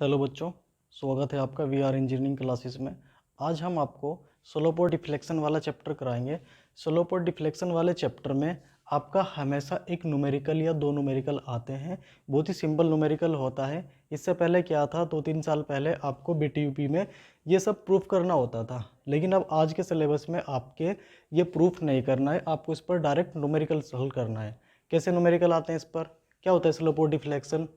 Hello बच्चों, स्वागत है आपका वीआर इंजीनियरिंग क्लासेस में। आज हम आपको स्लोप और डिफ्लेक्शन वाला चैप्टर कराएंगे। स्लोप और डिफ्लेक्शन वाले चैप्टर में आपका हमेशा एक न्यूमेरिकल या दो न्यूमेरिकल आते हैं। बहुत ही सिंपल न्यूमेरिकल होता है। इससे पहले क्या था, 2-3 साल पहले आपको बीटीयूपी में ये सब प्रूफ करना होता था, लेकिन अब आज के सिलेबस में आपके ये प्रूफ नहीं करना है, आपको इस पर डायरेक्ट न्यूमेरिकल सॉल्व करना है। कैसे न्यूमेरिकल आते हैं इस पर, क्या होता है स्लोप और डिफ्लेक्शन।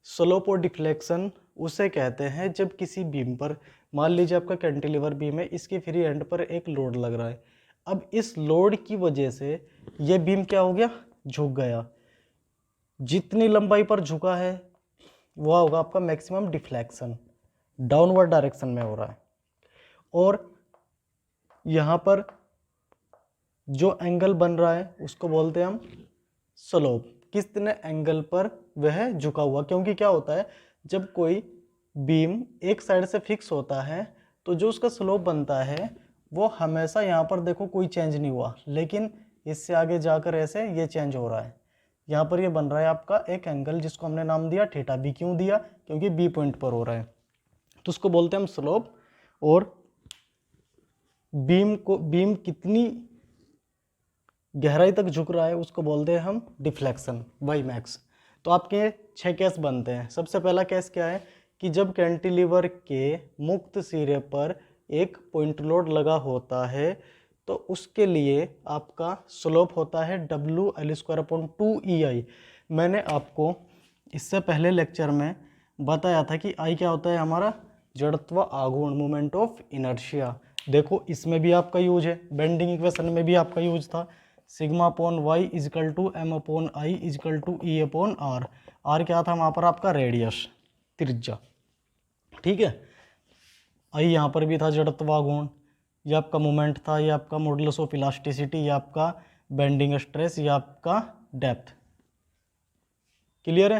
स्लोप और डिफ्लेक्शन उसे कहते हैं जब किसी बीम पर, मान लीजिए आपका कैंटिलीवर बीम है, इसके फ्री एंड पर एक लोड लग रहा है। अब इस लोड की वजह से ये बीम क्या हो गया, झुक गया। जितनी लंबाई पर झुका है वह होगा आपका मैक्सिमम डिफ्लेक्शन, डाउनवर्ड डायरेक्शन में हो रहा है। और यहाँ पर जो एंगल बन रहा है उसको बोलते हैं हम स्लोप। कितने एंगल पर वह झुका हुआ, क्योंकि क्या होता है जब कोई बीम एक साइड से फिक्स होता है तो जो उसका स्लोप बनता है वो हमेशा यहाँ पर देखो कोई चेंज नहीं हुआ, लेकिन इससे आगे जाकर ऐसे ये चेंज हो रहा है। यहाँ पर ये बन रहा है आपका एक एंगल जिसको हमने नाम दिया थीटा बी। क्यों दिया, क्योंकि बी पॉइंट पर हो रहा है, तो उसको बोलते हैं हम स्लोप। और बीम कितनी गहराई तक झुक रहा है उसको बोलते हैं हम डिफ्लेक्शन, वाई मैक्स। तो आपके 6 केस बनते हैं। सबसे पहला केस क्या है कि जब कैंटिलीवर के मुक्त सिरे पर एक पॉइंट लोड लगा होता है तो उसके लिए आपका स्लोप होता है WL²/2EI। मैंने आपको इससे पहले लेक्चर में बताया था कि आई क्या होता है, हमारा जड़त्व आघूर्ण, मोमेंट ऑफ इनर्शिया। देखो इसमें भी आपका यूज है, बेंडिंग इक्वेशन में भी आपका यूज था। Sigma upon Y is equal to M upon I is equal to E upon R. R क्या था वहाँ पर आपका रेडियस, त्रिज्या, ठीक है। आई यहाँ पर भी था जड़त्वाघूर्ण, ये आपका मोमेंट था, ये आपका मॉडुलस ऑफ इलास्टिसिटी, ये आपका बेंडिंग स्ट्रेस, ये आपका डेप्थ। क्लियर है।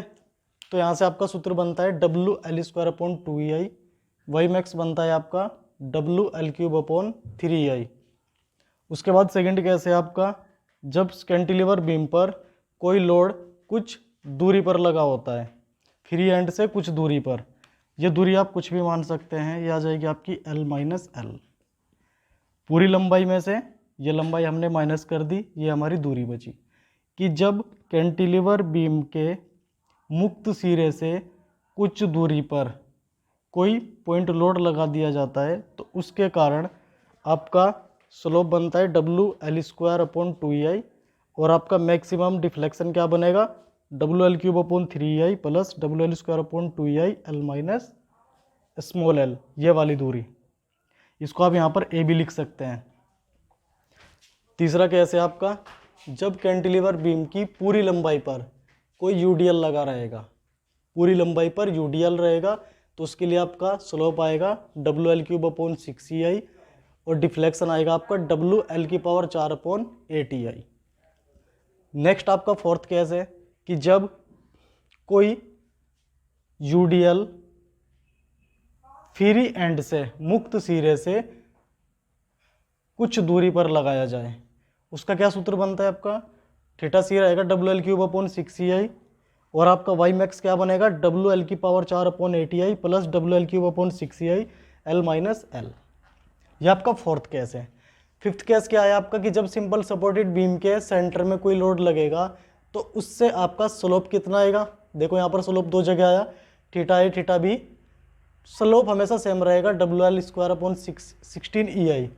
तो यहाँ से आपका सूत्र बनता है WL²/2EI। वाई मैक्स बनता है आपका WL³/3EI। उसके बाद सेकंड केस है आपका जब कैंटिलीवर बीम पर कोई लोड कुछ दूरी पर लगा होता है, फ्री एंड से कुछ दूरी पर। यह दूरी आप कुछ भी मान सकते हैं, यह आ जाएगी आपकी L-L। पूरी लंबाई में से ये लंबाई हमने माइनस कर दी, ये हमारी दूरी बची। कि जब कैंटिलीवर बीम के मुक्त सिरे से कुछ दूरी पर कोई पॉइंट लोड लगा दिया जाता है तो उसके कारण आपका स्लोप बनता है WL²/2EI। और आपका मैक्सिमम डिफ्लेक्शन क्या बनेगा, WL³/3EI प्लस WL²/2EI L-l, ये वाली दूरी। इसको आप यहाँ पर A भी लिख सकते हैं। तीसरा केस है आपका जब कैंटिलीवर बीम की पूरी लंबाई पर कोई यूडीएल लगा रहेगा, पूरी लंबाई पर यूडीएल रहेगा, तो उसके लिए आपका स्लोप आएगा WL³/6EI और डिफ्लेक्शन आएगा आपका WL⁴/8EI। नेक्स्ट आपका फोर्थ केस है कि जब कोई यूडीएल फ्री एंड से, मुक्त सिरे से कुछ दूरी पर लगाया जाए, उसका क्या सूत्र बनता है आपका, थीटा सी रहेगा WL⁴/6EI और आपका वाई मैक्स क्या बनेगा WL⁴/8EI प्लस WL⁴/6EI L-L। यह आपका फोर्थ केस है। फिफ्थ केस क्या है आपका कि जब सिंपल सपोर्टेड बीम के सेंटर में कोई लोड लगेगा तो उससे आपका स्लोप कितना आएगा। देखो यहाँ पर स्लोप दो जगह आया, थीटा ए थीटा बी। स्लोप हमेशा सेम रहेगा WL²/16EI,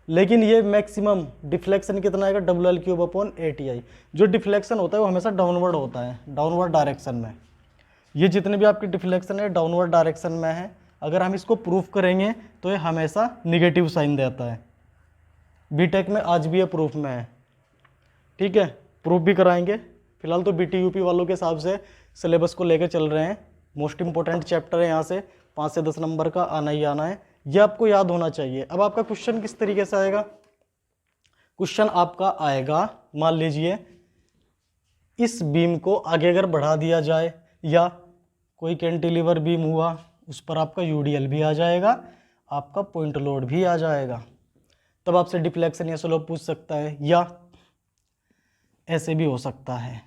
लेकिन ये मैक्सिमम डिफ्लेक्शन कितना आएगा WL⁴/8EI। जो डिफ्लेक्शन होता है वो हमेशा डाउनवर्ड होता है, डाउनवर्ड डायरेक्शन में। ये जितने भी आपकी डिफ्लेक्शन है डाउनवर्ड डायरेक्शन में है। अगर हम इसको प्रूफ करेंगे तो ये हमेशा निगेटिव साइन देता है। बीटेक में आज भी ये प्रूफ में है, ठीक है, प्रूफ भी कराएंगे। फिलहाल तो बीटीयूपी वालों के हिसाब से सिलेबस को लेकर चल रहे हैं। मोस्ट इंपॉर्टेंट चैप्टर है, यहाँ से 5 से 10 नंबर का आना ही आना है, ये आपको याद होना चाहिए। अब आपका क्वेश्चन किस तरीके से आएगा, क्वेश्चन आपका आएगा, मान लीजिए इस बीम को आगे अगर बढ़ा दिया जाए या कोई कैंटिलीवर बीम हुआ, उस पर आपका यूडीएल भी आ जाएगा, आपका पॉइंट लोड भी आ जाएगा, तब आपसे डिफ्लेक्शन या स्लोप पूछ सकता है, या ऐसे भी हो सकता है।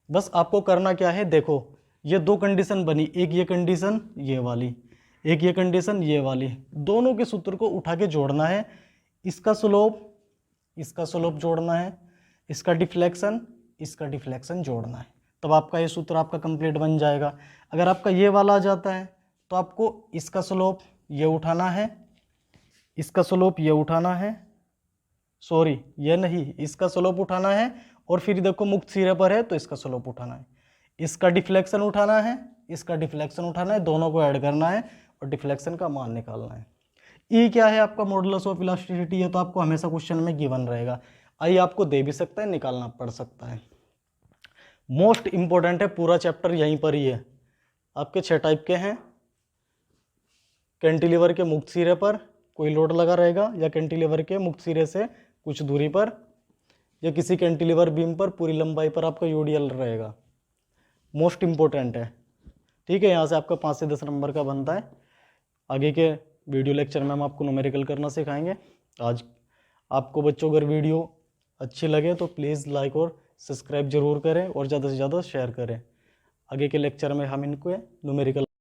बस आपको करना क्या है, देखो ये दो कंडीशन बनी, एक ये कंडीशन ये वाली, एक ये कंडीशन ये वाली, दोनों के सूत्र को उठा के जोड़ना है। इसका स्लोप जोड़ना है, इसका डिफ्लेक्शन जोड़ना है, तब आपका ये सूत्र आपका कंप्लीट बन जाएगा। अगर आपका ये वाला आ जाता है तो आपको इसका स्लोप ये उठाना है, इसका स्लोप ये उठाना है, सॉरी ये नहीं, इसका स्लोप उठाना है, और फिर देखो मुक्त सिरे पर है तो इसका स्लोप उठाना है, इसका डिफ्लेक्शन उठाना है, इसका डिफ्लेक्शन उठाना है, दोनों को ऐड करना है और डिफ्लेक्शन का मान निकालना है। ई क्या है आपका मॉडुलस ऑफ इलास्टिसिटी है, तो आपको हमेशा क्वेश्चन में गिवन रहेगा। आई आपको दे भी सकता है, निकालना पड़ सकता है। मोस्ट इंपॉर्टेंट है, पूरा चैप्टर यहीं पर ही है। आपके 6 टाइप के हैं। कैंटिलीवर के मुक्त सिरे पर कोई लोड लगा रहेगा, या कैंटिलीवर के मुक्त सिरे से कुछ दूरी पर, या किसी कैंटिलीवर बीम पर पूरी लंबाई पर आपका यूडीएल रहेगा। मोस्ट इंपॉर्टेंट है, ठीक है। यहाँ से आपका 5 से 10 नंबर का बनता है। आगे के वीडियो लेक्चर में हम आपको न्यूमेरिकल करना सिखाएंगे। आज आपको बच्चों अगर वीडियो अच्छी लगे तो प्लीज़ लाइक और सब्सक्राइब जरूर करें और ज़्यादा से ज़्यादा शेयर करें। आगे के लेक्चर में हम इनको न्यूमेरिकल